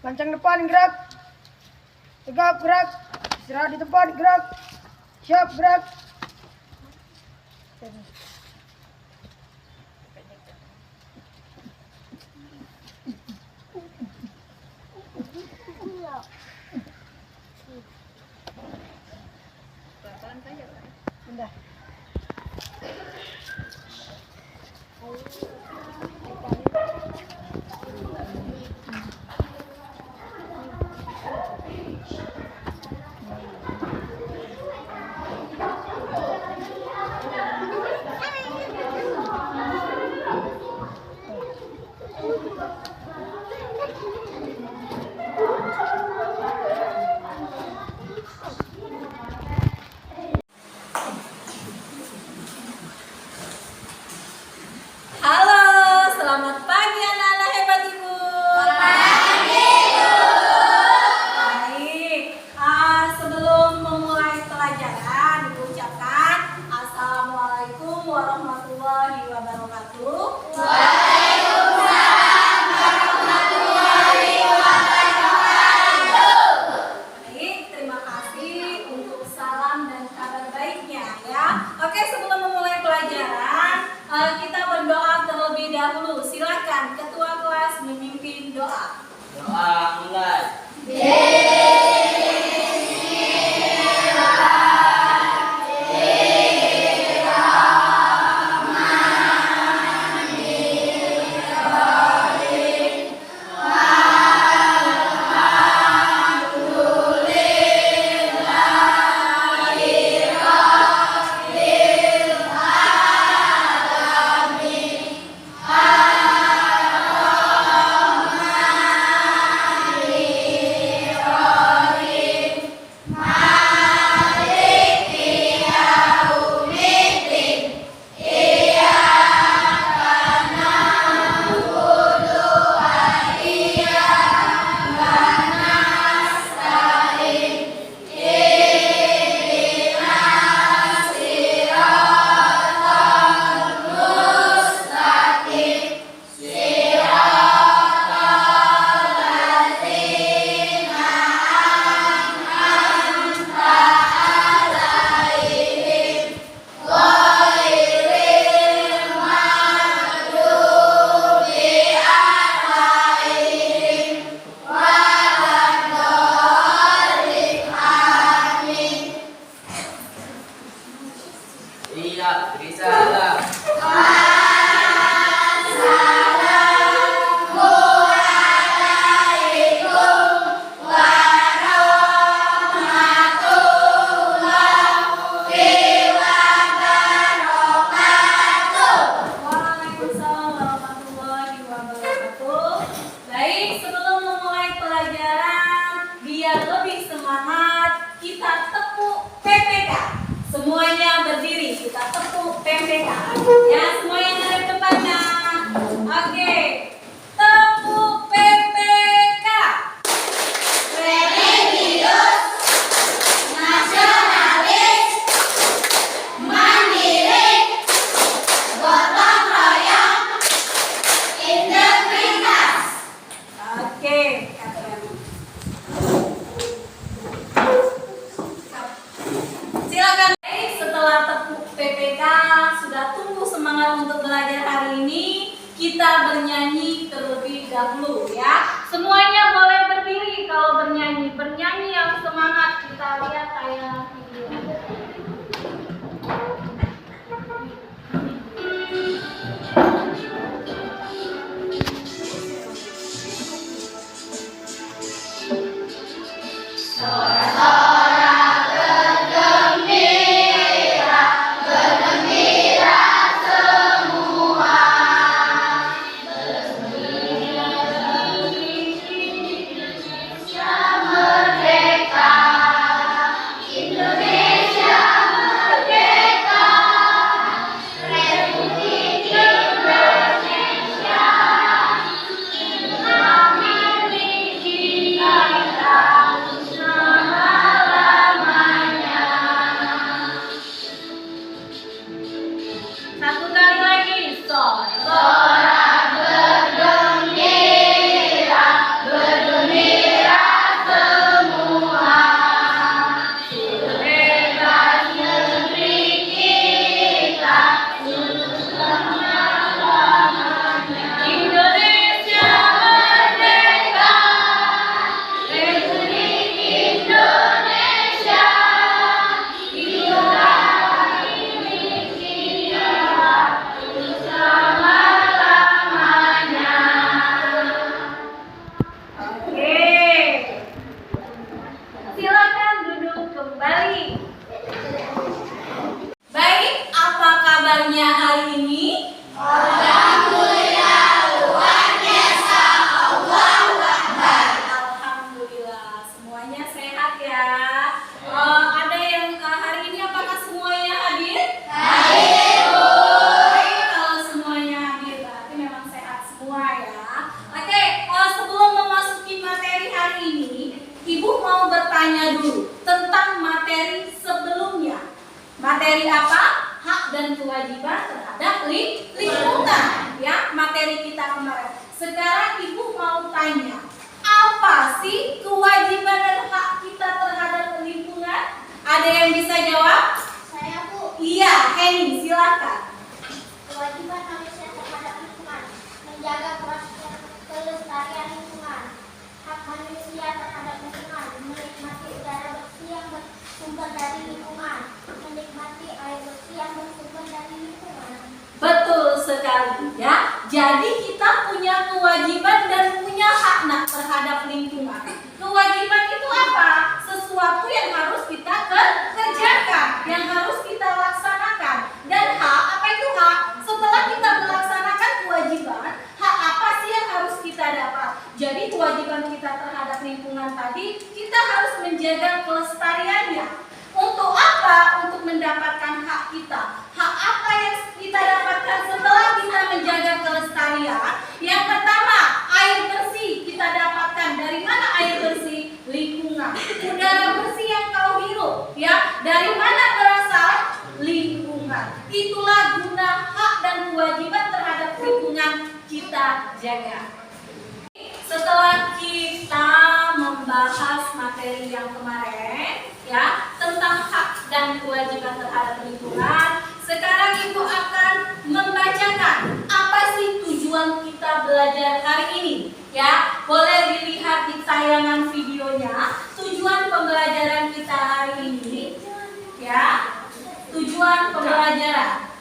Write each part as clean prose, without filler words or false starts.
Lancang depan gerak. Tegap gerak. Istirahat di tempat gerak. Siap gerak. Pindah. Halo, selamat pagi anak-anak hebat Ibu. Baik, sebelum memulai pelajaran, Ibu ucapkan Assalamualaikum warahmatullahi wabarakatuh. Waalaikumsalam warahmatullahi wabarakatuh. Baik, terima kasih untuk salam dan kabar baiknya ya. Oke, sebelum memulai pelajaran, kita berdoa terlebih dahulu. Silakan ketua kelas memimpin doa. Doa mulai. Iya, risalah. Waalaikumsalam warahmatullahi wabarakatuh. Baik, sebelum memulai pelajaran, biar lebih semangat, kita tepuk PPK. Semuanya berdiri, kita tepuk PPK. Ya, semuanya dari depannya. Oke, tepuk PPK. Religius, nasionalis, mandiri, gotong royong, integritas. Oke, keren. Silakan. Setelah tepuk PPK, sudah tunggu semangat untuk belajar hari ini. Kita bernyanyi terlebih dahulu ya. Semuanya boleh berdiri kalau bernyanyi. Bernyanyi yang semangat. Kita lihat kayak video. dan kewajiban terhadap lingkungan. Ya, materi kita kemarin. Sekarang Ibu mau tanya, apa sih kewajiban dan hak kita terhadap lingkungan? Ada yang bisa jawab? Saya, Bu. Iya, Henny, silakan. Kewajiban manusia terhadap lingkungan, menjaga kelestarian lingkungan. Hak manusia terhadap lingkungan, menikmati udara bersih yang bersumber dari lingkungan, menikmati air bersih yang bersumber dari lingkungan. Betul sekali ya. Jadi kita punya kewajiban dan punya hak terhadap lingkungan. Kewajiban itu apa? Sesuatu yang harus kita kerjakan, yang harus kita laksanakan. Dan hak, apa itu hak? Setelah kita melaksanakan kewajiban, hak apa sih yang harus kita dapat? Jadi kewajiban kita terhadap lingkungan tadi, kita harus menjaga kelestariannya. Untuk apa? Untuk mendapatkan hak kita. Hak apa yang kita dapatkan setelah kita menjaga kelestarian? Yang pertama, air bersih kita dapatkan. Dari mana air bersih? Lingkungan. Udara bersih yang kau hirup, ya. Dari mana berasal? Lingkungan. Itulah guna hak dan kewajiban terhadap lingkungan kita jaga. Setelah kita membahas materi yang kemarin, ya, tentang hak dan kewajiban terhadap lingkungan, sekarang Ibu akan membacakan apa sih tujuan kita belajar hari ini. Ya, boleh dilihat di tayangan videonya. Tujuan pembelajaran kita hari ini, ya, tujuan pembelajaran.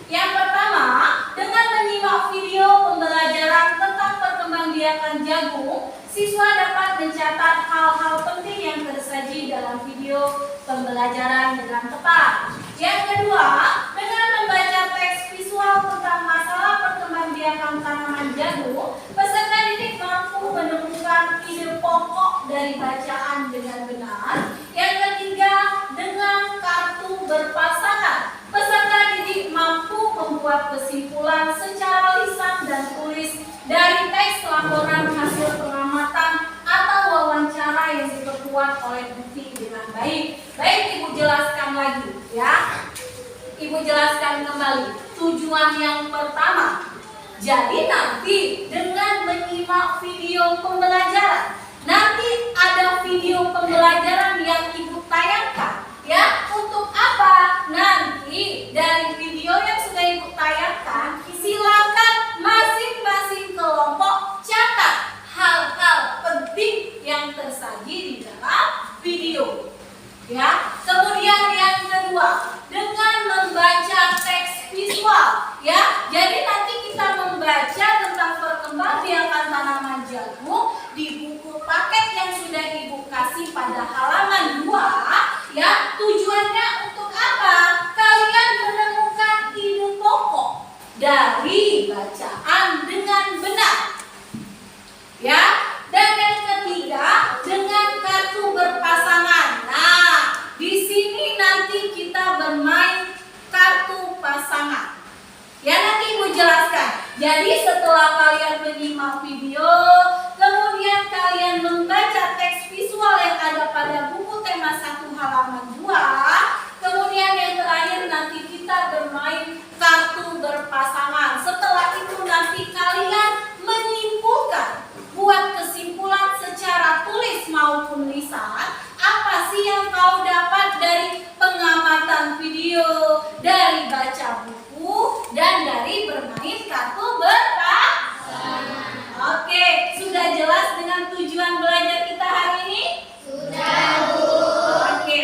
Yang pertama, dengan menyimak video pembelajaran tentang perkembangbiakan jagung, siswa dapat mencatat hal-hal penting yang tersaji dalam video pembelajaran dengan tepat. Yang kedua, dengan membaca teks visual tentang masalah perkembangbiakan tanaman jagung, peserta didik mampu menemukan ide pokok dari bacaan dengan benar. Yang ketiga, dengan kartu berpasangan, peserta didik mampu membuat kesimpulan secara lisan dan tulis dari teks laporan hasil pengamatan atau wawancara yang diperkuat oleh bukti dengan baik. Baik, Ibu jelaskan lagi, ya. Ibu jelaskan kembali tujuan yang pertama. Jadi nanti dengan menyimak video pembelajaran, nanti ada video pembelajaran yang Ibu tayangkan, ya. Untuk apa? Nanti dari video yang sudah Ibu tayangkan, silakan masing-masing kelompok catat hal-hal penting yang tersaji di dalam video. Ya, kemudian yang kedua, dengan membaca teks visual, ya. Jadi nanti kita membaca tentang perkembangbiakan tanaman jagung di buku paket yang sudah Ibu kasih pada halaman 2, ya. Tujuannya untuk apa? Kalian menemukan ide pokok dari bacaan dengan benar. Ya. Dan yang ketiga, dengan kartu berpasangan. Nah, di sini nanti kita bermain kartu pasangan. Ya, nanti Ibu jelaskan. Jadi setelah kalian menyimak video, kemudian kalian membaca teks visual yang ada pada buku tema 1 halaman 2, kemudian yang terakhir nanti kita bermain kartu berpasangan. Setelah itu nanti kalian menyimpulkan, buat kesimpulan secara tulis maupun lisan, apa sih yang kau dapat dari pengamatan video, dari baca buku, dan dari bermain kartu berpasangan. Oke, sudah jelas dengan tujuan belajar kita hari ini? Sudah, Bu. Oke,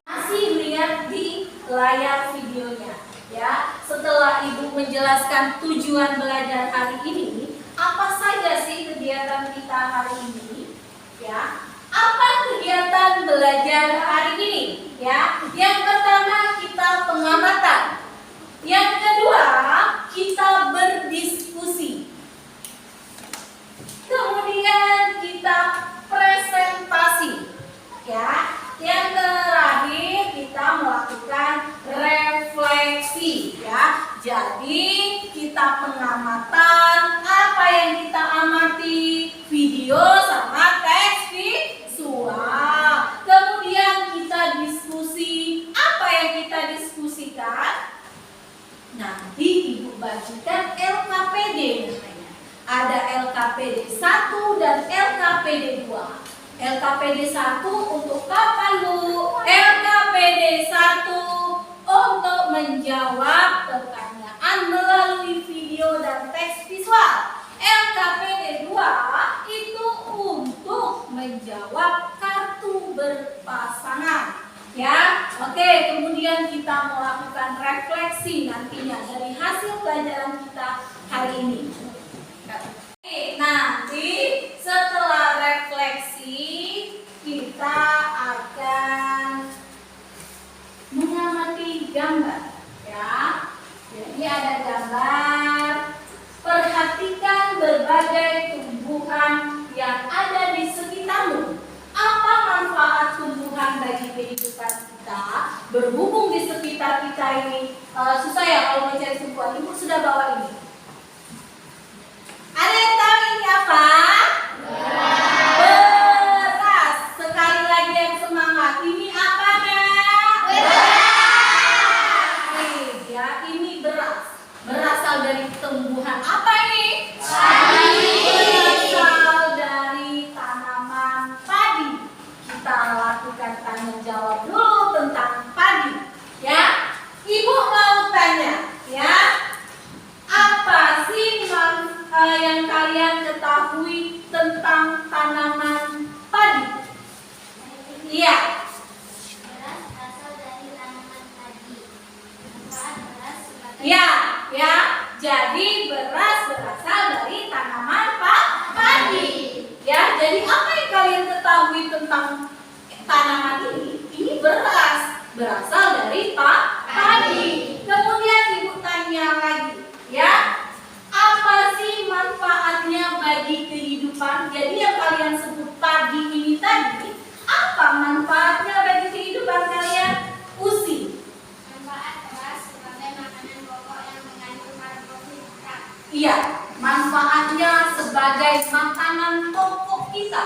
masih lihat di layar videonya, ya. Setelah Ibu menjelaskan tujuan belajar hari ini, apa saja sih kegiatan kita hari ini? Ya, apa kegiatan belajar hari ini? Ya, yang pertama kita pengamatan. Yang kedua, kita berdiskusi. Kemudian kita presentasi. Ya, yang terakhir kita melakukan refleksi. Ya, jadi kita pengamatan, apa yang kita amati, video sama teks visual. Kemudian kita diskusi, apa yang kita diskusikan? LKPD 1 dan LKPD 2. LKPD 1 untuk kapan, Bu? LKPD 1 untuk menjawab pertanyaan melalui video dan teks visual. LKPD 2 itu untuk menjawab kartu berpasangan. Ya, oke. Kemudian kita melakukan refleksi nantinya dari hasil pelajaran kita hari ini. Nanti setelah refleksi kita akan mengamati gambar. Ya, jadi ada gambar. Perhatikan berbagai tumbuhan yang ada di sekitarmu. Apa manfaat tumbuhan bagi kehidupan kita? Berhubung di sekitar kita ini susah ya kalau mau cari tumbuhan. Ibu sudah bawa ini. Ada yang tahu ini apa? Beras. Sekali lagi yang semangat. Ini apa, Kak? Beras. Ya, ini beras. Berasal dari tumbuhan apa ini? Padi. Berasal dari tanaman padi. Kita lakukan tanya jawab dulu tentang padi. Ya, Ibu mau tanya, ya, apa sih yang kalian ketahui tentang tanaman padi? Iya. Beras berasal dari tanaman padi. Manfaat beras sebagai Ya, ya. Jadi beras berasal dari tanaman padi. Ya, jadi apa yang kalian ketahui tentang tanaman ini? Ini beras berasal dari padi. Kemudian Ibu tanya lagi, ya. Apa sih manfaatnya bagi kehidupan? Jadi yang kalian sebut padi ini tadi, apa manfaatnya bagi kehidupan kalian? Usi. manfaat beras sebagai makanan pokok yang mengandung karbohidrat. Iya, manfaatnya sebagai makanan pokok kita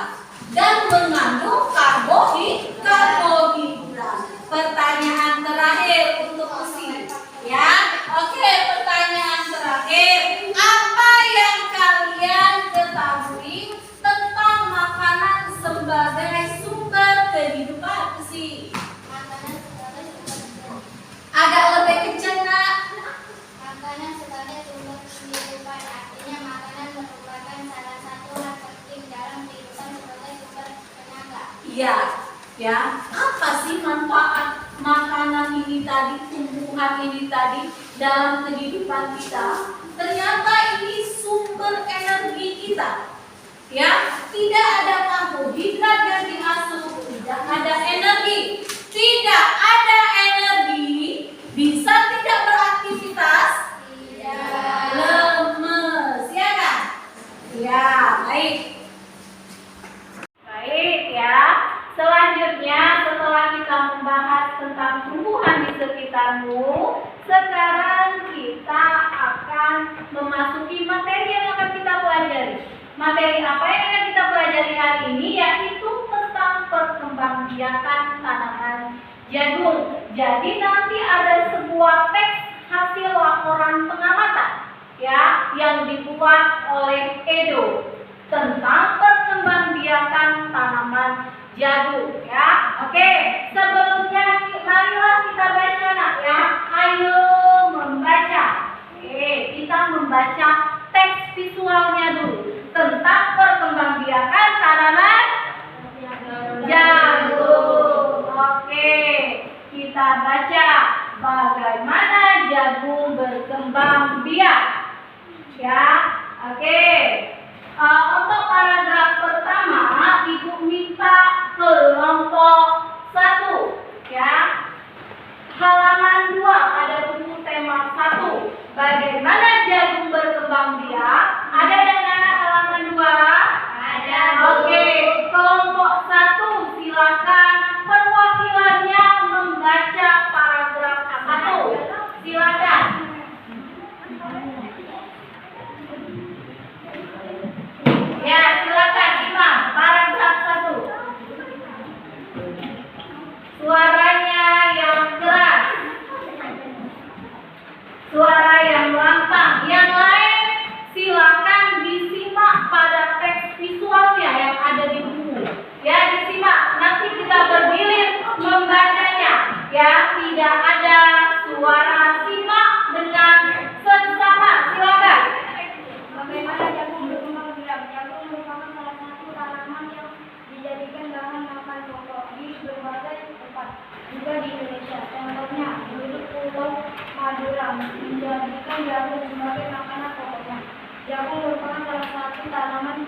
dan mengandung karbohidrat. Pertanyaan terakhir untuk Usi, ya. Oke, pertanyaan terakhir. Apa yang kalian ketahui tentang makanan sebagai sumber kehidupan, Usi? Makanan sebagai sumber kehidupan. Agak lebih kencang, Nak. Makanan sebagai sumber kehidupan artinya makanan merupakan salah satu hal penting dalam kehidupan sebagai sumber tenaga. Iya, ya. Apa sih manfaat makanan ini tadi, tumbuhan ini tadi dalam kehidupan kita? Ternyata ini sumber energi kita. Ya, tidak ada karbohidrat yang diasup, tidak ada energi. Tidak ada energi, bisa tidak beraktivitas? Tidak. Lemes, ya kan? Ya, baik. Baik ya. Selanjutnya setelah kita membahas tentang tumbuhan di sekitarmu, sekarang kita akan memasuki materi yang akan kita pelajari. Materi apa yang akan kita pelajari hari ini? Yaitu tentang perkembangbiakan tanaman jagung. Jadi nanti ada sebuah teks hasil laporan pengamatan, ya, yang dibuat oleh Edo tentang perkembangbiakan tanaman jagung, ya. Oke, sebelumnya marilah kita baca, Nak, ya. Ayo membaca. Oke, kita membaca teks visualnya dulu tentang perkembangbiakan tanaman jagung. Oke, kita baca bagaimana jagung berkembang biak. Ya, oke. Untuk paragraf pertama, Ibu minta kelompok 1, ya. Halaman 2 ada buku tema 1. Bagaimana jagung berkembang biak? Ada yang anak halaman 2? Ada. di Indonesia. Contohnya, penduduk Pulau Madura menjadikan jagung sebagai makanan pokoknya. Jagung merupakan salah satu tanaman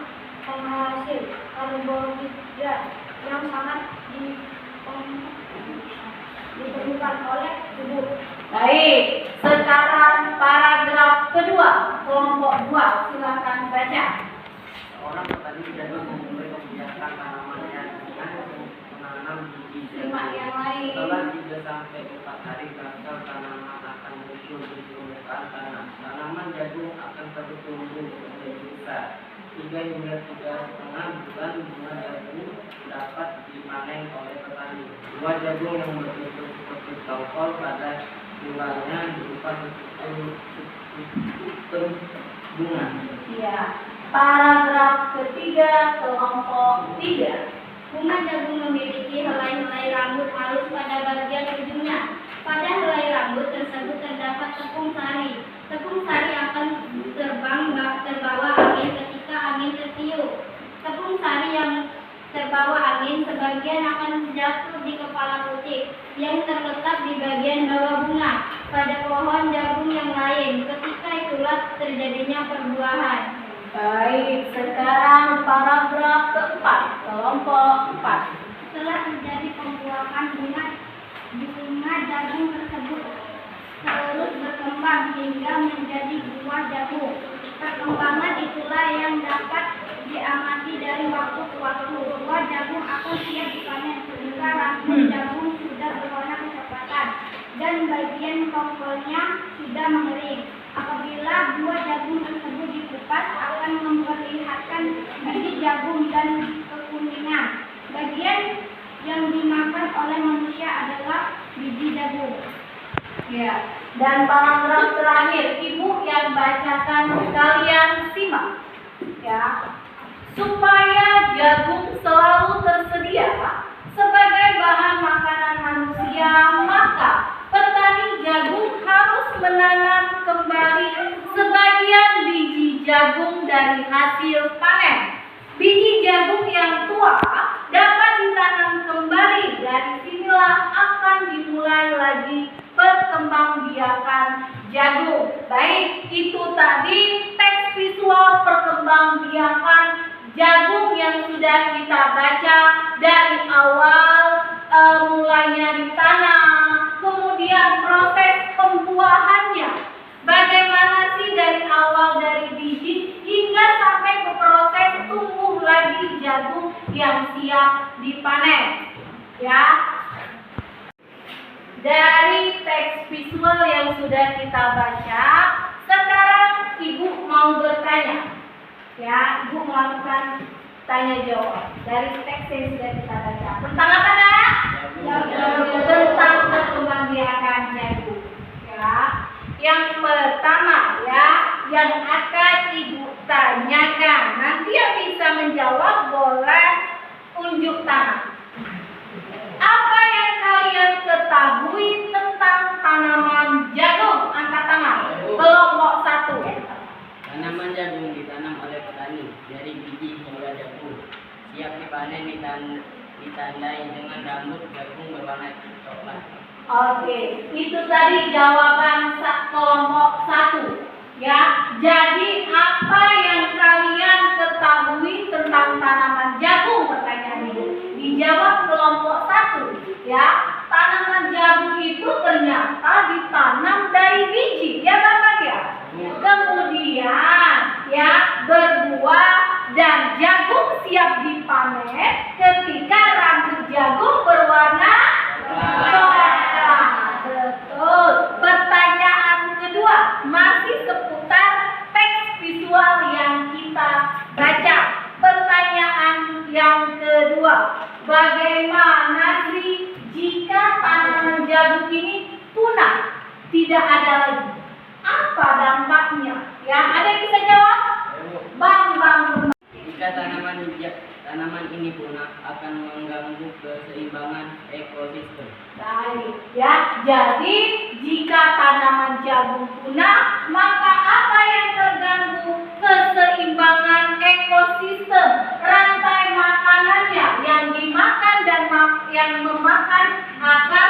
penghasil karbohidrat yang sangat diperlukan oleh tubuh. Baik, sekarang paragraf kedua, kelompok 2, silakan baca. Seorang petani jagung memulai membiarkan tanamannya dengan menanam biji Lima jagung. yang lain. Setelah 3 sampai 4 hari bakal tanaman akan muncul di permukaan tanah. Tanaman jagung akan terus tumbuh menjadi besar. 3 hingga 3,5 bulan bunga jagung dapat dipanen oleh petani. Buah jagung yang berbentuk seperti tongkol pada mulanya berupa struktur bunga. Ya, paragraf ketiga, kelompok 3. Bunga jagung memiliki helai-helai rambut halus pada bagian ujungnya. Pada helai rambut tersebut terdapat tepung sari. Tepung sari akan terbawa angin ketika angin tertiup. Tepung sari yang terbawa angin sebagian akan jatuh di kepala putik yang terletak di bagian bawah bunga pada pohon jagung yang lain. Ketika itulah terjadinya perbuahan. Baik, sekarang paragraf keempat, kelompok 4. Setelah terjadi pembuahan bunga jagung tersebut terus berkembang hingga menjadi buah jagung. Perkembangan itulah yang dapat diamati dari waktu ke waktu. Buah jagung akan siap dipanen ketika rambut jagung sudah berwarna kecoklatan dan bagian tongkolnya sudah mengering. Apabila buah jagung tersebut dikupas akan memperlihatkan biji jagung dan kekuningan. Bagian yang dimakan oleh manusia adalah biji jagung. Ya, dan paragraf terakhir, Ibu yang bacakan kalian simak. Ya, supaya jagung selalu tersedia sebagai bahan makanan manusia, maka petani jagung harus menanam kembali sebagian biji jagung dari hasil panen. Biji jagung yang tua dapat ditanam kembali. Dari sinilah akan dimulai lagi perkembangbiakan jagung. Baik, itu tadi teks visual perkembangbiakan jagung yang sudah kita baca dari awal mulainya ditanam, kemudian proses pembuahannya. Bagaimana sih dari awal dari biji hingga sampai ke proses tumbuh lagi jagung yang siap dipanen. Ya. Dari teks visual yang sudah kita baca, sekarang Ibu mau bertanya. Ya, Ibu melakukan tanya jawab dari teks yang sudah kita baca. Tentang apa, Nak? Tentang perkembangbiakan jagung. Ya. Yang pertama ya, yang akan Ibu tanyakan. Nanti yang bisa menjawab boleh unjuk tangan. Apa yang kalian ketahui tentang tanaman jagung? Angkat tangan. Kelompok 1. Tanaman jagung ditanam oleh petani dari biji hingga jagung. Siap dipanen ditandai dengan rambut jagung berwarna coklat. Oke, itu tadi jawaban kelompok 1. Ya, jadi apa yang kalian ketahui tentang tanaman jagung? Pertanyaan ini dijawab kelompok 1. Ya, tanaman jagung itu ternyata ditanam dari biji, ya Bapak ya. Kemudian ya berbuah dan jagung siap dipanen ketika rambut jagung berwarna coklat. Betul. Pertanyaan kedua masih seputar teks visual yang kita baca. Pertanyaan yang kedua, bagaimana sih jika tanaman jagung ini punah, tidak ada lagi? Apa dampaknya? Ya, ada yang bisa jawab? Bang. Jika tanaman ini punah akan mengganggu keseimbangan ekosistem. Baik, ya. Jadi jika tanaman jagung punah, maka apa yang terganggu? Keseimbangan ekosistem, rantai makanannya yang dimakan dan yang memakan akan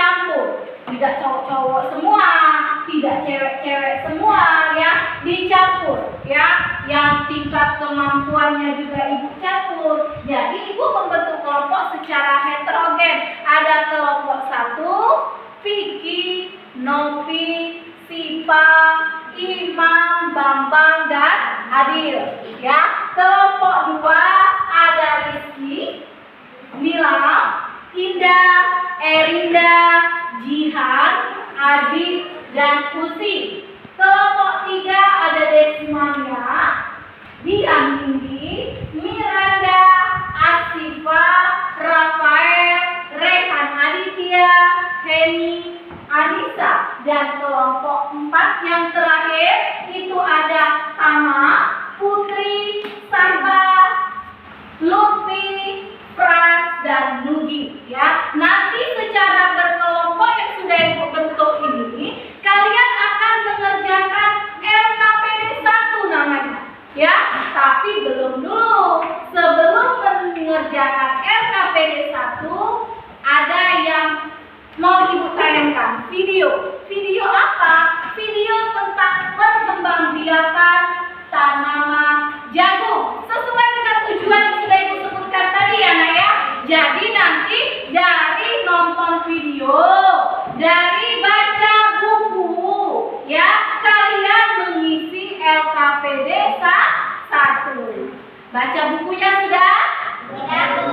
dicampur. Tidak cowok-cowok semua, tidak cewek-cewek semua ya, dicampur ya. Yang tingkat kemampuannya juga ibu campur. Jadi ibu membentuk kelompok secara heterogen. Ada kelompok 1, Vicky, Novi, Sipa, Imam, Bambang, dan Adil ya. Kelompok 2 ada Rizky, Mila, Indah, Erinda, Jihan, Adi, dan Pusi. Kelompok 3 ada Desmania, Dian Nindi, Miranda, Asifa, Rafael, Rehan Aditya, Heni, Anissa. Dan kelompok 4 yang terakhir itu ada Tama, Putri, Sarba, Lutfi, Frans, dan Nugi ya. Nanti secara berkelompok yang sudah ibu bentuk ini, kalian akan mengerjakan LKPD 1 namanya ya. Tapi belum dulu, sebelum mengerjakan LKPD 1 ada yang mau ibu tayangkan video. Video apa? Video tentang perkembangbiakan tanaman jagung sesuai dengan tujuan yang sudah ibu sebutkan tadi ya Nak ya. Jadi nanti dari nonton video, dari baca buku ya, kalian mengisi LKPD 1. Baca bukunya sudah? Sudah, Bu.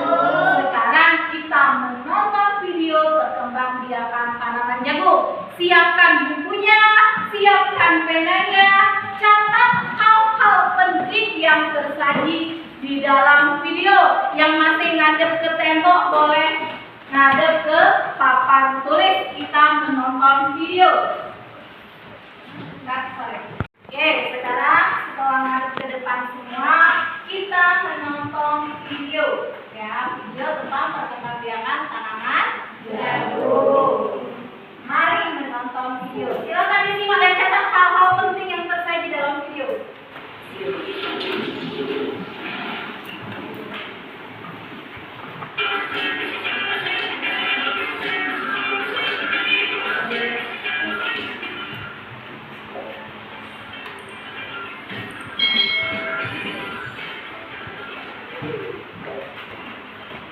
Sekarang kita menonton video perkembangbiakan tanaman jagung. Siapkan bukunya, siapkan penanya, catat hal-hal penting yang tersaji di dalam video. Yang masih ngadep ke tembok boleh ngadep ke papan tulis. Kita menonton video. Oke, sekarang setelah ngadep ke depan semua, kita menonton video ya, video tentang perkembangbiakan tanaman jagung. Mari menonton video. Silakan disimak dan catat hal-hal penting yang tersaji dalam video.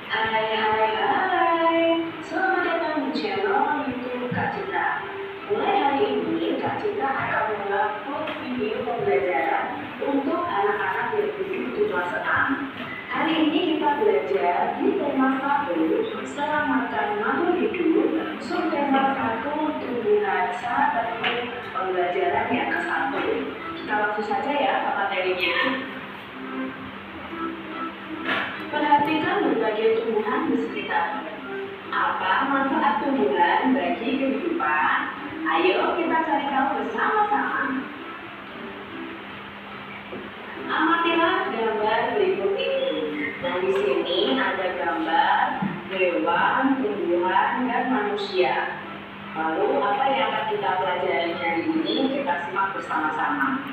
Hai, selamat datang di channel YouTube Kak Citra. Mulai hari ini, Kak Citra akan mengupload video pembelajaran untuk anak-anak yang duduk di kelas 6. Hari ini kita belajar di tema 1, selamatkan makhluk hidup, subtema 1, tumbuhan seperti pembelajaran yang ke-1. Kita langsung saja ya materinya. Perhatikan berbagai tumbuhan di sekitar. Apa manfaat tumbuhan bagi kehidupan? Ayo kita cari tahu bersama-sama. Amatilah gambar berikut ini. Nah, di sini ada gambar hewan, tumbuhan, dan manusia. Lalu apa yang akan kita pelajari hari ini? Kita simak bersama-sama.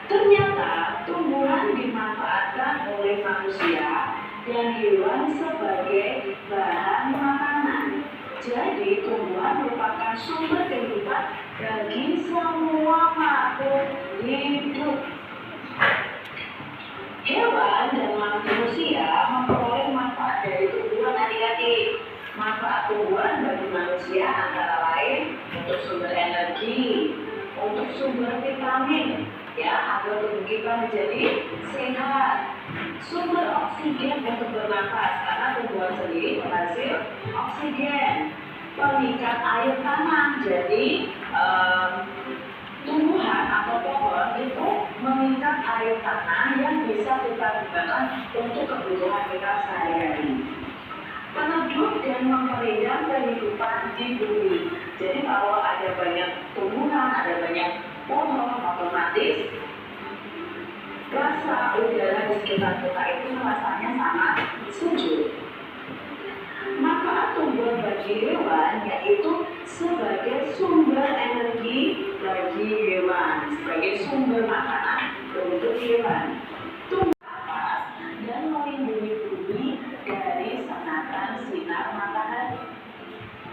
Ternyata tumbuhan dimanfaatkan oleh manusia dan hewan sebagai bahan makanan. Jadi tumbuhan merupakan sumber kehidupan bagi semua makhluk hidup. Hewan dan manusia memperoleh manfaat dari tumbuhan adik-adik. Manfaat tumbuhan bagi manusia antara lain untuk sumber energi, untuk sumber vitamin, ya, agar tubuh kita menjadi sehat. Sumber oksigen untuk bernafas, karena tumbuhan sendiri menghasil oksigen. Pengikat air tanah, jadi tumbuhan atau pohon itu mengikat air tanah yang bisa kita gunakan untuk kebutuhan kita sehari-hari. Peneduh dan memperindah kehidupan di bumi. Jadi kalau ada banyak tumbuhan, ada banyak pohon, otomatis rasa udara di sekitar kita itu rasanya sangat sejuk. Manfaat tumbuhan bagi hewan yaitu sebagai sumber energi bagi hewan, sebagai sumber makanan untuk hewan. Tumbuhan dan melindungi bumi dari sengatan sinar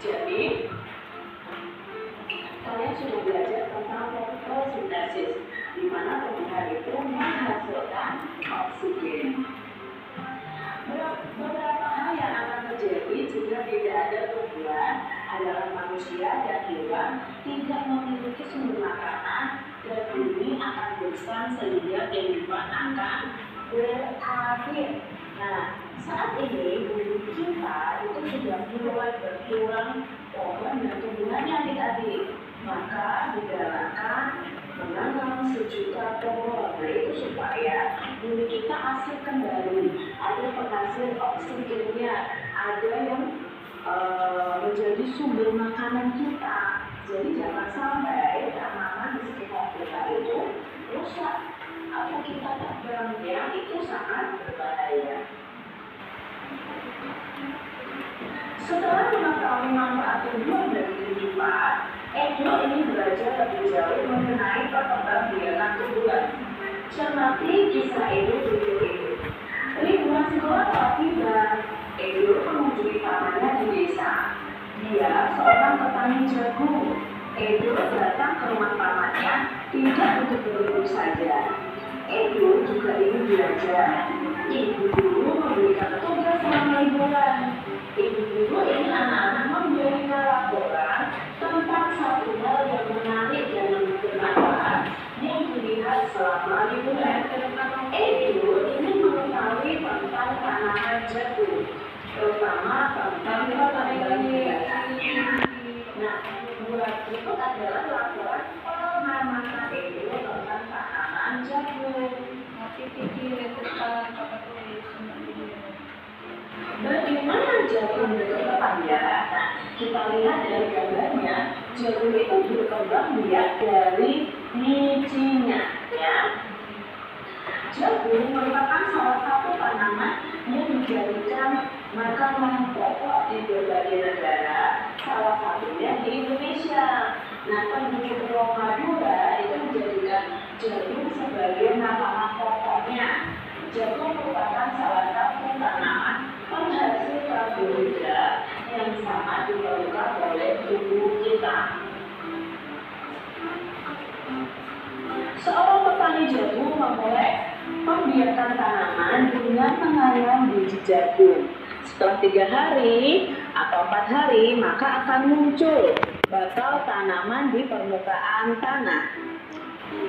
Jadi, kalian sudah belajar tentang fotosintesis, di mana tumbuhan itu menghasilkan oksigen. Beberapa hal yang akan terjadi jika tidak ada tumbuhan adalah manusia dan hewan tidak memiliki sumber makanan dan bumi akan gersang sehingga kehidupan akan berakhir. Nah, saat ini bumi kita itu sudah mulai berkurang pohon dan tumbuhannya adik-adik. Maka digalakkan menanam 1 juta pohon. Nah, itu supaya bumi kita asli kembali, ada penghasil oksigennya, ada yang menjadi sumber makanan kita. Jadi jangan sampai tanaman di sekitar kita itu rusak atau kita terbang, ya itu sangat berbahaya. Setelah mengetahui manfaat tumbuhan dari kehidupan, Edo ini belajar lebih jauh mengenai perkembangbiakan tumbuhan. Cermati kisah Edo berikut ini. Ribuan sekolah telah tiba. Edo mengunjungi pamannya di desa. Dia seorang petani jagung. Edo datang ke rumah pamannya tidak untuk berlibur saja. Edo juga ingin belajar. Ibu guru memberikan tugas selama liburan. Ibu guru ingin anak-anak memberikan laporan tentang satu hal yang menarik dan bermanfaat yang dilihat selama liburan. Edo ingin mengetahui tentang tanaman jagung, terutama tentang perkembangannya. Nah, berikut adalah laporan pengamatan Edo tentang tanaman jagung. Bagaimana jagung berkembang ya? Nah, kita lihat dari gambarnya, jagung itu berkembang biak dari bijinya, ya. Jagung merupakan salah satu tanaman yang dijadikan makanan pokok di berbagai negara, salah satunya di Indonesia. Nah, penduduk Pulau Madura itu menjadikan jagung sebagai makanan pokoknya. Jagung merupakan salah satu tanaman penghasil karbohidrat yang sangat diperlukan oleh tubuh kita. Seorang petani jagung memulai membiarkan tanaman dengan menanam biji jagung. Setelah 3 hari atau 4 hari, maka akan muncul bakal tanaman di permukaan tanah.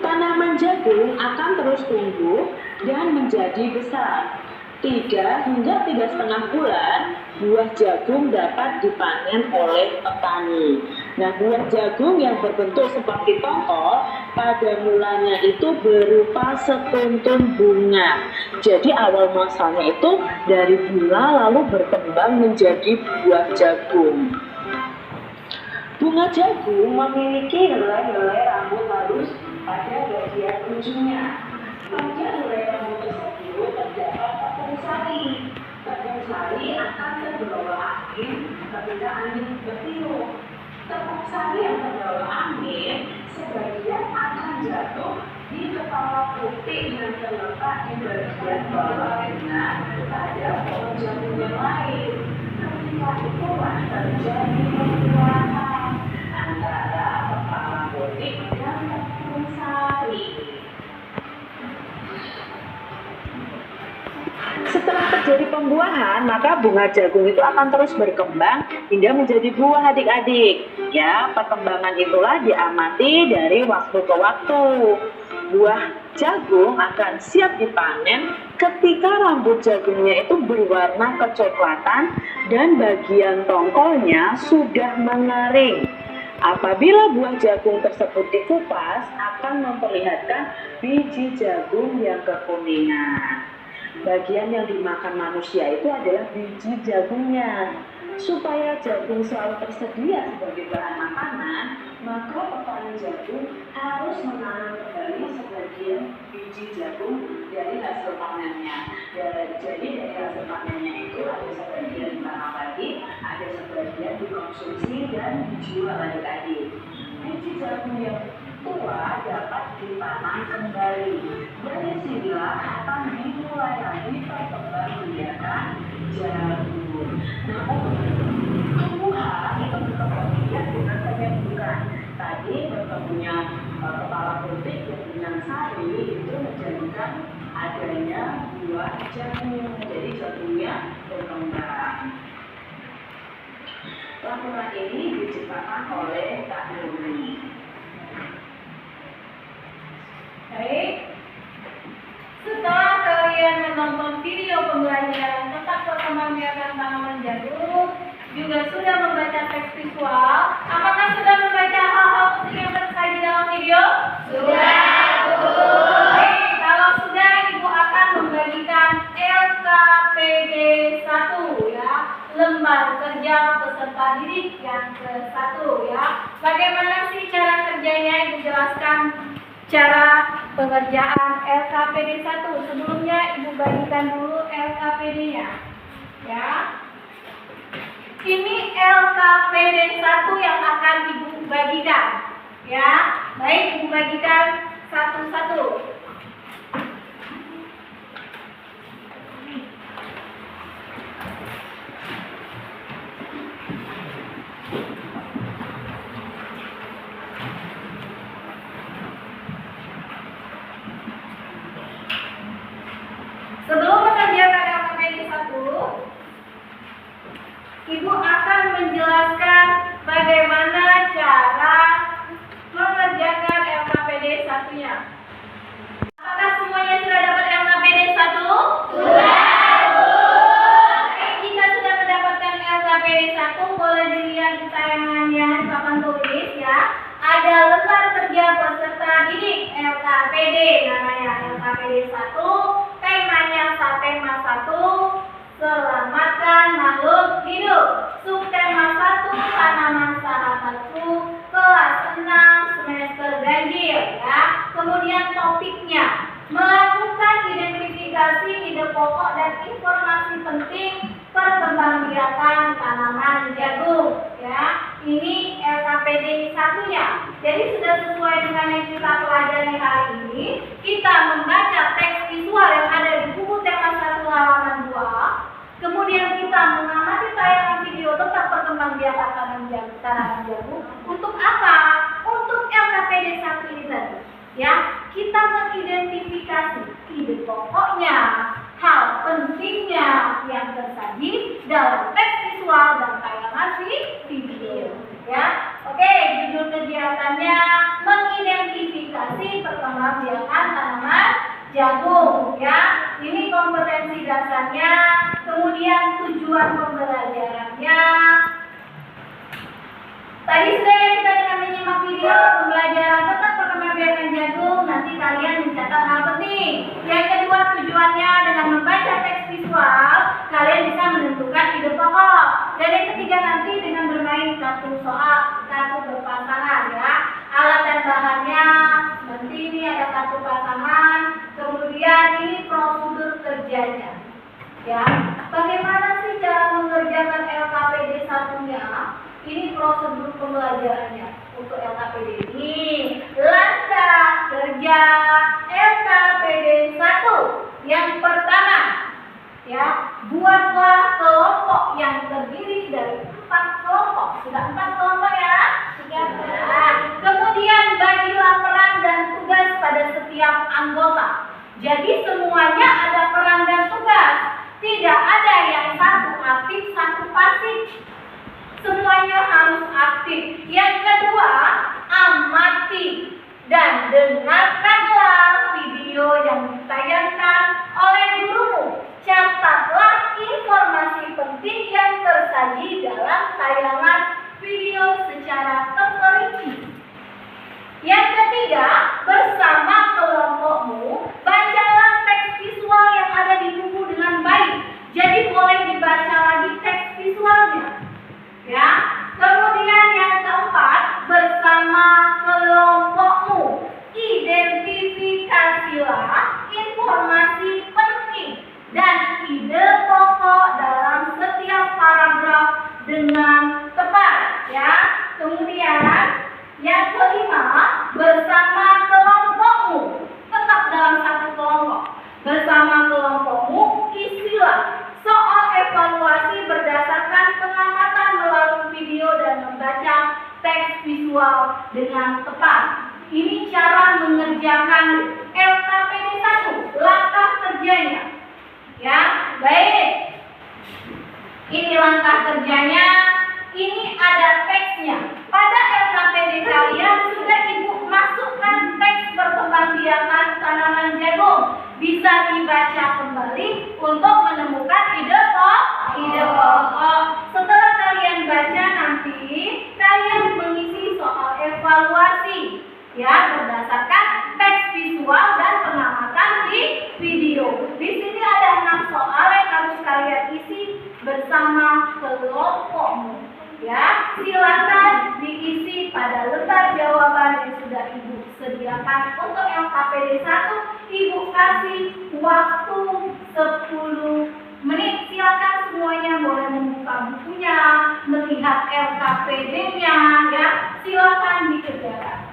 Tanaman jagung akan terus tumbuh dan menjadi besar. 3 hingga 3,5 bulan, buah jagung dapat dipanen oleh petani. Nah, buah jagung yang berbentuk seperti tongkol pada mulanya itu berupa setuntun bunga. Jadi awal masalnya itu dari bunga lalu berkembang menjadi buah jagung. Bunga jagung memiliki helai-helai rambut halus pada bagian ujungnya. Pada helai rambut tersebut terdapat tepung sari. Tepung sari akan terbawa angin ketika angin bertiup. Tepung sari yang terbawa angin sebagian akan jatuh di kepala putih yang terletak di bagian bawah bunga pada pohon jagung yang lain. Ketika itulah terjadi perbuahan antara kepala putih dan tepung sari. Setelah terjadi pembuahan, maka bunga jagung itu akan terus berkembang hingga menjadi buah adik-adik. Ya, perkembangan itulah diamati dari waktu ke waktu. Buah jagung akan siap dipanen ketika rambut jagungnya itu berwarna kecoklatan dan bagian tongkolnya sudah mengering. Apabila buah jagung tersebut dikupas, akan memperlihatkan biji jagung yang kekuningan. Bagian yang dimakan manusia itu adalah biji jagungnya. Supaya jagung selalu tersedia sebagai bahan makanan, maka petani jagung harus menanam kembali sebagian biji jagung dari hasil panennya. Jadi dari hasil panennya itu ada sebagian ditanam lagi, ada sebagian dikonsumsi dan dijual adik-adik. Biji jagung yang tua dapat ditanam kembali. Dari sinilah akan dimulai lagi perkembangbiakan jagung. Nah, tumbuhan itu terjadikan adanya buah jagung. Jadi jagungnya berkembang. Laporan ini diciptakan oleh Kak Nurul. Baik. Setelah kalian menonton video pembelajaran tentang perkembangbiakan tanaman jagung, juga sudah membaca teks visual, apakah sudah membaca hal-hal penting yang tersaji dalam video? Baik, kalau sudah, Ibu akan membagikan LKPD 1 ya, lembar kerja peserta didik yang ke-1 ya. Bagaimana sih cara kerjanya? Ibu jelaskan cara pengerjaan LKPD 1. Sebelumnya Ibu bagikan dulu LKPD-nya ya. Ini LKPD 1 yang akan Ibu bagikan ya. Baik, Ibu bagikan satu-satu. Sebelum mengerjakan LKPD 1, Ibu akan menjelaskan bagaimana cara mengerjakan LKPD 1-nya. Apakah semuanya sudah dapat LKPD 1? Baik, jika sudah mendapatkan LKPD 1, boleh dilihat di tayangannya di papan tulis ya. Ada lembar kerja peserta didik LKPD, namanya LKPD 1, temanya Satema 1, selamatkan makhluk hidup. Subtema 1, tanaman sahabatku, kelas 6 semester ganjil ya. Kemudian topiknya melakukan identifikasi ide pokok dan informasi penting perkembangbiakan tanaman jagung ya. Ini LKPD 1-nya. Jadi sudah sesuai dengan yang kita pelajari hari ini. Kita membaca teks visual yang ada di buku tema 1 halaman 2. Kemudian kita mengamati tayangan video tentang perkembangbiakan tanaman jagung. Untuk apa? Untuk LKPD 1 ini tadi. Ya, kita mengidentifikasi ide pokoknya, hal pentingnya yang tersaji dalam teks visual dan tayangan video. Ya, oke, judul kegiatannya mengidentifikasi perkembangbiakan tanaman jagung. Ya, ini kompetensi dasarnya. Kemudian tujuan pembelajarannya. Tadi sudah ya kita dengan menyimak video pembelajaran tentang perkembangbiakan jagung. Nanti kalian mencatat hal penting. Yang kedua, tujuannya dengan membaca teks visual, kalian bisa menentukan ide pokok. Dan yang ketiga nanti dengan bermain kartu soal, kartu berpasangan ya. Alat dan bahannya, nanti ini ada kartu pasangan. Kemudian ini prosedur kerjanya. Ya, bagaimana sih cara mengerjakan LKPD 1-nya? Ini prosedur pembelajarannya untuk LKPD ini. Langkah kerja LKPD 1. Yang pertama, ya, buatlah kelompok yang terdiri dari 4 kelompok. Sudah 4 kelompok ya? Nah, kemudian bagilah peran dan tugas pada setiap anggota. Jadi semuanya ada peran dan tugas. Tidak ada yang satu aktif, satu pasif. Semuanya harus aktif. Yang kedua, amati dan dengarkanlah video yang ditayangkan oleh gurumu. Catatlah informasi penting yang tersaji dalam tayangan video secara terperinci. Yang ketiga, bersama kelompokmu, bacalah teks visual yang ada di buku dengan baik. Jadi boleh dibaca lagi teks visualnya. Ya, kemudian yang keempat, bersama kelompokmu, identifikasilah informasi penting dan ide pokok dalam setiap paragraf dengan tepat. Ya, kemudian yang kelima, bersama kelompokmu, tetap dalam satu kelompok. Bersama kelompokmu, isilah soal evaluasi berdasarkan pengamatan melalui video dan membaca teks visual dengan tepat. Ini cara mengerjakan LKPD 1. langkah kerjanya. Ya, baik. Ini langkah kerjanya. Ini ada teksnya. Pada LKPD kalian sudah Ibu masukkan teks perkembangbiakan tanaman jagung. Bisa dibaca kembali untuk menemukan ide pokok. Setelah kalian baca nanti kalian mengisi soal evaluasi ya berdasarkan teks visual dan pengamatan di video. Di sini ada 6 soal yang harus kalian isi bersama kelompokmu. Ya, silakan diisi pada lembar jawaban yang sudah Ibu sediakan. Untuk LKPD 1, Ibu kasih waktu 10 menit. Silakan semuanya boleh membuka bukunya, melihat LKPD-nya, ya. Silakan dikerjakan.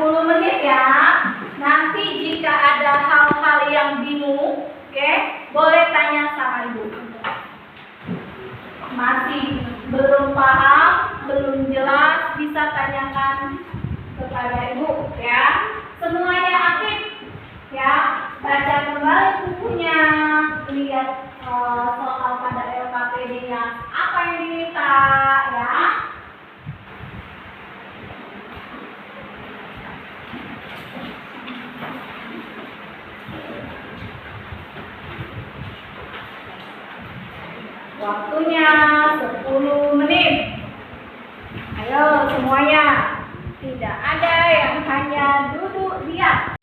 Menit ya. Nanti jika ada hal-hal yang bingung, oke, boleh tanya sama Ibu. Masih belum paham, belum jelas, bisa tanyakan kepada Ibu ya. Semuanya aktif ya. Baca kembali bukunya, lihat soal pada LKPD-nya apa yang diminta ya. Waktunya 10 menit. Ayo semuanya. Tidak ada yang hanya duduk diam.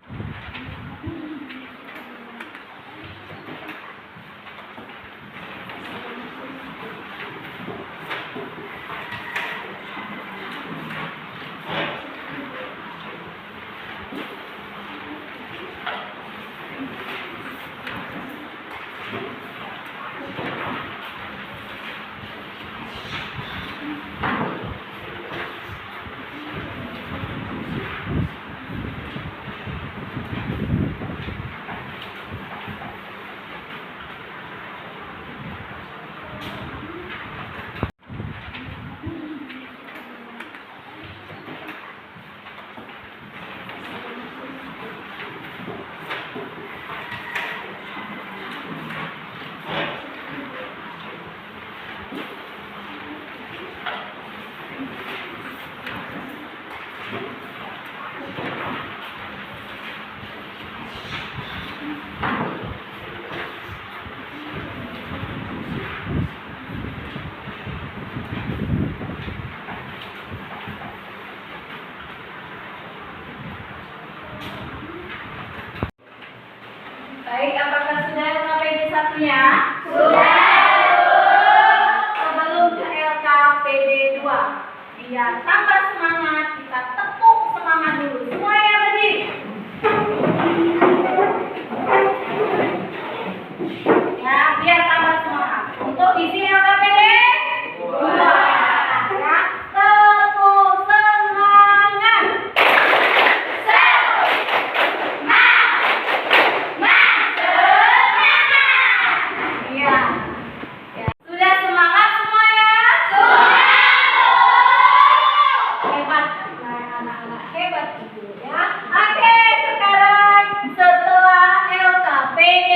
Baik, apakah sudah LKPD 1-nya? Sudah. Sebelum ke LKPD 2, biar tambah semangat, kita tepuk semangat dulu. Semuanya berdiri. Ya, biar tambah semangat. Untuk isi LKPD 2. Ya, tepuk semangat. Ya. Sudah semangat semuanya? Sudah. Hebat, anak-anak hebat itu ya. Oke, sekarang setelah LKPD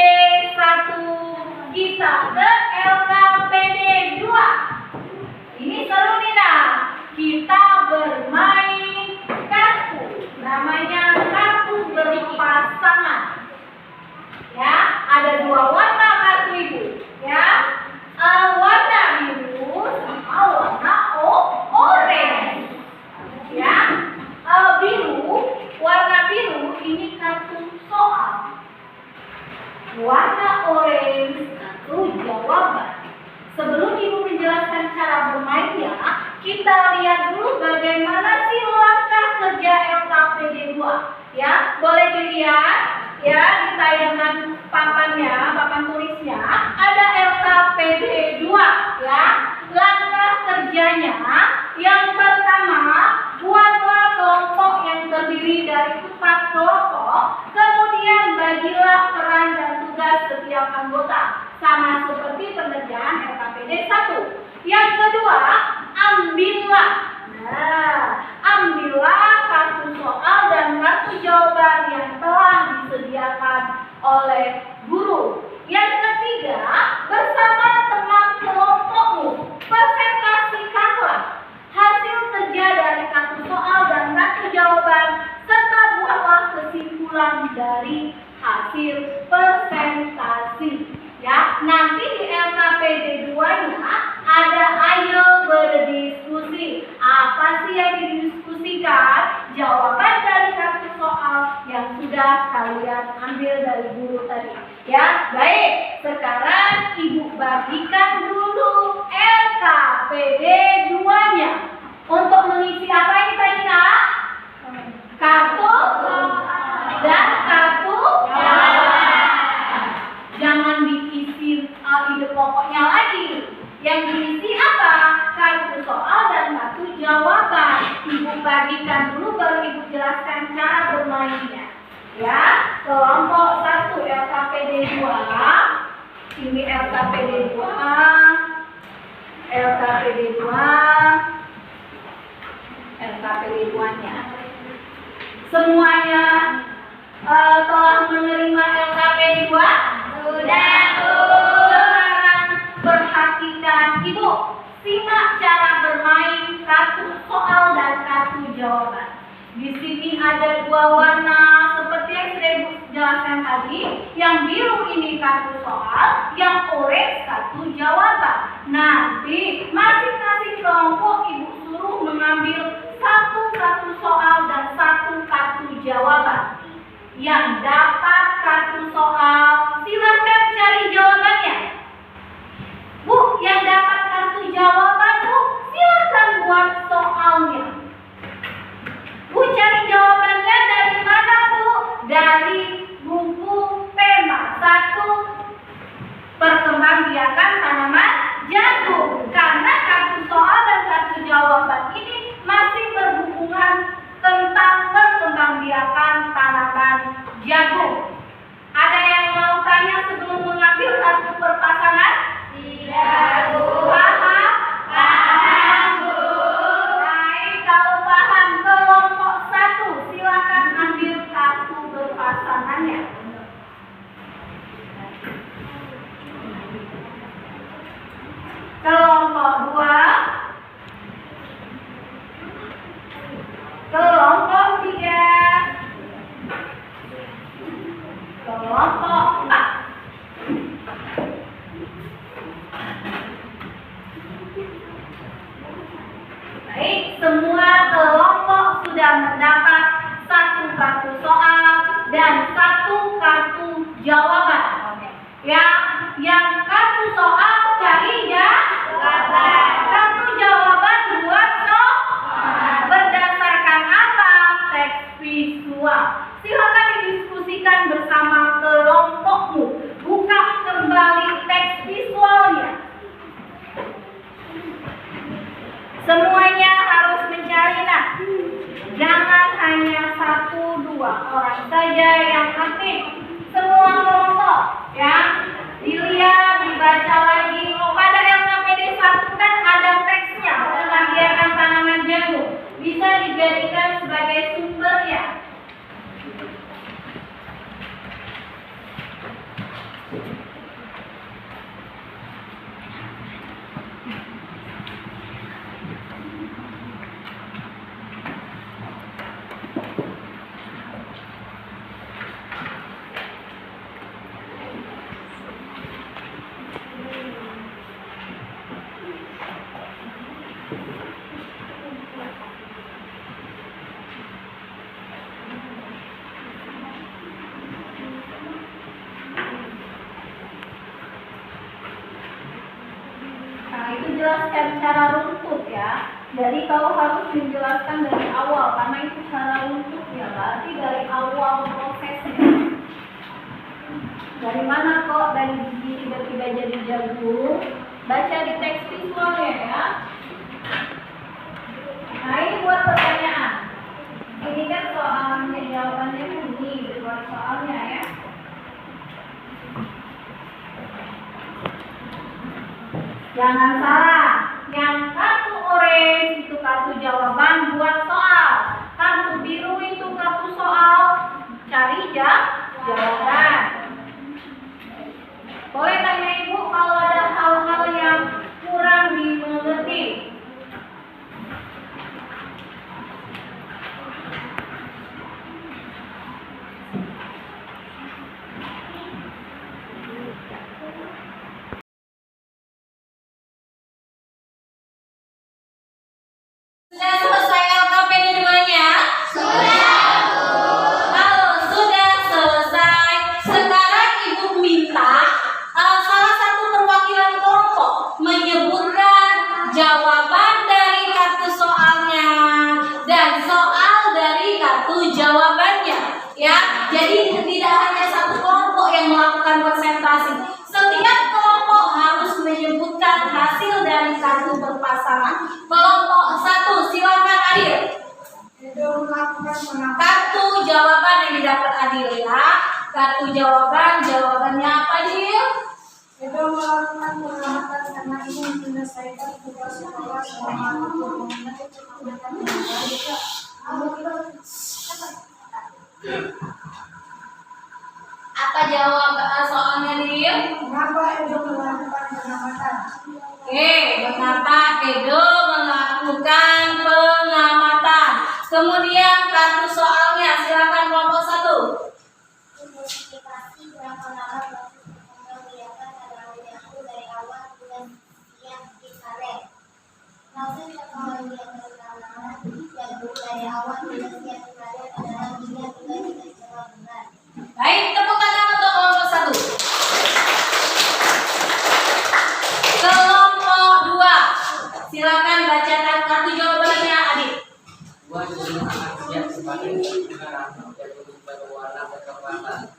1 kita ke LKPD 2. Ini seru nih nah. Kita bermain kartu. Namanya kartu berpasangan. Ya, ada 2 warna kartu Ibu. Ya, warna biru sama warna oranye. Ya, warna biru ini kartu soal. Warna oranye kartu jawaban. Sebelum Ibu menjelaskan cara bermainnya, kita lihat dulu bagaimana sih langkah kerja LKPD 2. Ya, boleh dilihat ya di tayangan papan tulisnya ada LKPD 2 ya. Langkah kerjanya yang pertama, buatlah kelompok yang terdiri dari 4 kelompok, kemudian bagilah peran dan tugas setiap anggota. LKPD 1. Yang kedua, ambillah. Nah, ambillah kartu soal dan kartu jawaban yang telah disediakan oleh guru. Yang ketiga, bersama teman kelompokmu, presentasikanlah hasil kerja dari kartu soal dan kartu jawaban serta buatlah kesimpulan dari hasil presentasi. Ya, nanti di LKPD 2-nya ada ayo berdiskusi. Apa sih yang didiskusikan? Jawaban dari kartu soal yang sudah kalian ambil dari guru tadi. Ya, baik. Sekarang Ibu bagikan dulu LKPD 2-nya. Untuk mengisi apa ini tadi, Kak? Kartu dan kartu jangan diisi ide pokoknya lagi. Yang diisi apa? Kartu soal dan kartu jawaban. Ibu bagikan dulu baru Ibu jelaskan cara bermainnya. Ya, kelompok 1 LKPD 2. Ini LKPD 2. LKPD 2-nya. Semuanya telah menerima LKPD 2? Sudah, Bu. Sekarang perhatikan Ibu. Simak cara bermain kartu soal dan kartu jawaban. Di sini ada 2 warna seperti yang sudah Ibu jelaskan tadi. Yang biru ini kartu soal, yang orange kartu jawaban. Nanti masing-masing kelompok Ibu suruh mengambil 1 kartu soal dan 1 kartu jawaban. Yang dapat kartu soal, silakan cari jawabannya. Bu, yang dapat kartu jawaban, Bu, silakan buat soalnya. Bu, cari jawabannya dari mana, Bu? Dari buku tema 1, perkembangbiakan tanaman jagung. Karena kartu soal dan kartu jawaban ini masih berhubungan tentang perkembangbiakan tanaman jagung. Ada yang mau tanya sebelum mengambil kartu perpasangan? Tidak, Bu. Paham? Paham, Bu. Baik, kalau paham kelompok 1, silakan ambil kartu berpasangannya. Kelompok 2. Kelompok 3. Kelompok 4. Baik, semua kelompok sudah mendapat 1 kartu soal dan 1 kartu jawaban. Yang kartu soal cari jawaban. Kartu jawaban buat soal. Berdasarkan apa? Teks visual. Silakan didiskusikan bersama kelompokmu. Buka kembali teks visualnya. Semuanya harus mencari, nah. Jangan hanya 1-2 orang saja yang aktif. Semua kelompok, ya. Dilihat, dibaca lagi. Pada LKPD 1 kan ada teksnya, perkembangbiakan tanaman jagung. Bisa dijadikan sebagai sumbernya. Jelaskan cara runtut ya. Jadi kau harus menjelaskan dari awal karena itu cara runtutnya, berarti dari awal prosesnya. Dari mana kok dari biji tiba-tiba jadi jagung? Baca di teks visualnya ya. Nah ini buat pertanyaan. Ini kan soalnya, jawabannya ini buat soalnya ya. Jangan salah, yang kartu orange itu kartu jawaban buat soal. Kartu biru itu kartu soal cari jawaban. Boleh tanya ibu kalau ada hal-hal yang kurang dimengerti. Sudah selesai LKPD 2-nya? Kalau sudah selesai, sekarang ibu minta salah satu perwakilan kelompok menyebutkan jawaban dari kartu soalnya dan soal dari kartu jawabannya. Ya, jadi tidak hanya satu kelompok yang melakukan presentasi. Setiap kelompok harus menyebutkan hasil dari kartu berpasangan. Kelompok 1, silakan Adil. Kartu jawaban yang didapat Adil ya. Kartu jawabannya apa Adil? Itu melakukan pengamatan karena ingin menyelesaikan tugas sekolah selama 20 menit. Apa jawab soalnya Adil? Mengapa itu melakukan pengamatan? Oke, mengapa Edo melakukan pengamatan? Kemudian kartu soalnya, silakan kelompok 1. Investigasi berapa lama proses pengambilan adalah jatuh dari awal bulan siang di Karet. Proses pengambilan pertama jatuh dari awal bulan siang di Karet adalah 3 bulan dengan jawab benar. Baik, tepuk tangan untuk kelompok 1. Kelompok 2, silakan bacakan kartu jawabannya Adik. Dua judul akan siap sebagai pengarang jagung berwarna kekebalan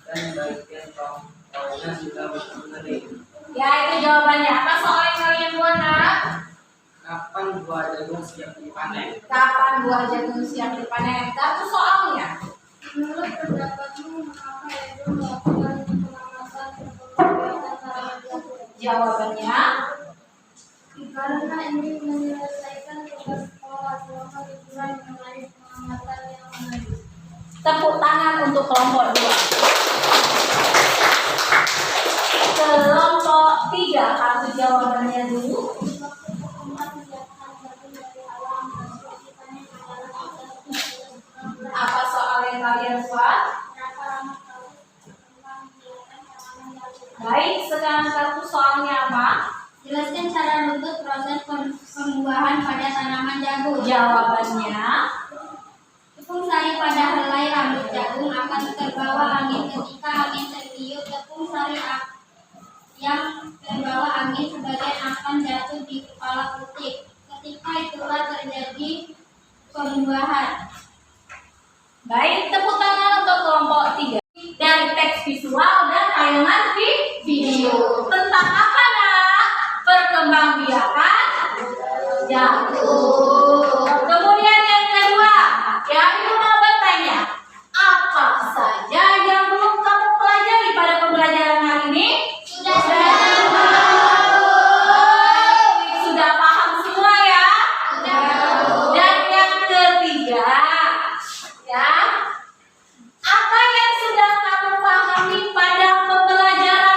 dan bagian rohnya juga menarik. Ya, itu jawabannya. Apa soal yang kalian buat, Nak? Kapan buah jagung siap dipanen? Kapan buah jagung siap dipanen? Kartu soalnya. Menurut pendapatmu, mengapa Edo melakukan pengamatan kegiatan para jatuh? Jawabannya. Karena ingin menyelesaikan tugas sekolah selama liburan yang lain pengamatan yang menarik. Tepuk tangan untuk kelompok 2. Kelompok 3, kartu jawabannya dulu. Apa soal yang kalian buat? Baik, sekarang kartu soalnya apa? Jelaskan cara menuntut proses pembuahan pada tanaman jagung. Jawabannya. Tepung sari pada helai rambut jagung akan terbawa angin ketika angin tertiup. Tepung sari yang terbawa angin sebagian akan jatuh di kepala putik. Ketika itulah terjadi pembuahan. Baik, tepuk tangan untuk kelompok 3. Dari teks visual dan tayangan video. Tentang apa, Nak? Perkembangbiakan jagung. Kemudian yang kedua, ya Ibu mau bertanya, apa saja yang belum kamu pelajari pada pembelajaran hari ini? Sudah paham semua ya? Dan yang ketiga, ya, apa yang sudah kamu pahami pada pembelajaran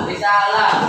Risalah.